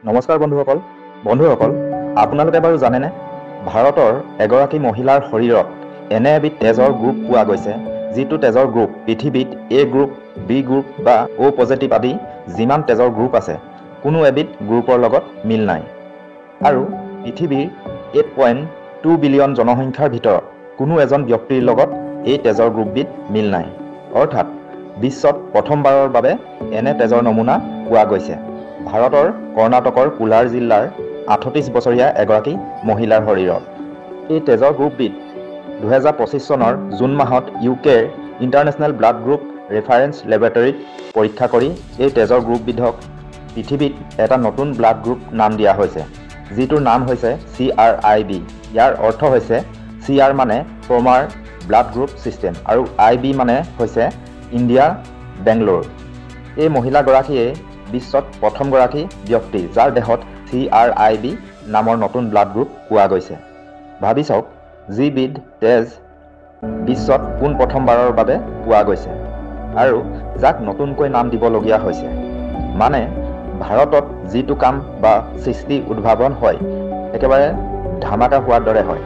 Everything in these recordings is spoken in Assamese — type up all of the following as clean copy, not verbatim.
নমস্কাৰ বন্ধুসকল আপোনালোকে বাৰু জানেনে ভাৰতৰ এগৰাকী মহিলাৰ শৰীৰত এনে এবিধ তেজৰ গ্ৰুপ পোৱা গৈছে যিটো তেজৰ গ্ৰুপ পৃথিৱীত এ গ্ৰুপ বি গ্ৰুপ বা অ' পজিটিভ আদি যিমান তেজৰ গ্ৰুপ আছে কোনো এবিধ গ্ৰুপৰ লগত মিল নাই আৰু পৃথিৱীৰ 8.2 বিলিয়ন জনসংখ্যাৰ ভিতৰত কোনো এজন ব্যক্তিৰ লগত এই তেজৰ গ্ৰুপবিধ মিল নাই অৰ্থাৎ বিশ্বত প্ৰথমবাৰৰ বাবে এনে তেজৰ নমুনা পোৱা গৈছে ভাৰতৰ কৰ্ণাটকৰ কোলাৰ জিলাৰ 38 বছৰীয়া এগৰাকী মহিলাৰ শৰীৰত এই তেজৰ গ্ৰুপবিধ 2025 চনৰ জুন মাহত ইউকেৰ ইণ্টাৰনেশ্যনেল ব্লাড গ্ৰুপ ৰেফাৰেন্স লেবৰেটৰীত পৰীক্ষা কৰি এই তেজৰ গ্ৰুপবিধক পৃথিৱীত এটা নতুন ব্লাড গ্ৰুপ নাম দিয়া হৈছে যিটোৰ নাম হৈছে CRIB ইয়াৰ অৰ্থ হৈছে CR মানে প্ৰমাৰ ব্লাড গ্ৰুপ সিস্টেম আৰু IB মানে হৈছে ইণ্ডিয়া বেংগলোৰ এই মহিলাগৰাকীয়ে বিশ্বত প্ৰথমগৰাকী ব্যক্তি যাৰ দেহত CRIB নামৰ নতুন ব্লাড গ্ৰুপ পোৱা গৈছে ভাবি চাওক যিবিধ তেজ বিশ্বত পোন প্ৰথমবাৰৰ বাবে পোৱা গৈছে আৰু যাক নতুনকৈ নাম দিবলগীয়া হৈছে মানে ভাৰতত যিটো কাম বা সৃষ্টি উদ্ভাৱন হয় একেবাৰে ধামাকা হোৱাৰ দৰে হয়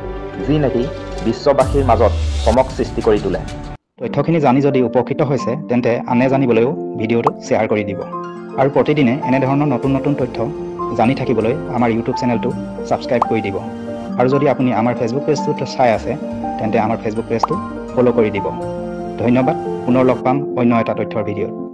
যি নেকি বিশ্ববাসীৰ মাজত চমক সৃষ্টি কৰি তোলে তথ্যখিনি জানি যদি উপকৃত হৈছে তেন্তে আনে জানিবলৈও ভিডিঅ'টো শ্বেয়াৰ কৰি দিব আৰু প্ৰতিদিনে এনে ধৰণৰ নতুন নতুন তথ্য জানি থাকিবলৈ আমাৰ ইউটিউব চেনেলটো ছাবস্ক্ৰাইব কৰি দিব আৰু যদি আপুনি আমাৰ ফেচবুক পেজটো চাই আছে তেন্তে আমাৰ ফেচবুক পেজটো ফলো কৰি দিব ধন্যবাদ পুনৰ লগ পাম অন্য এটা তথ্যৰ ভিডিঅ'ত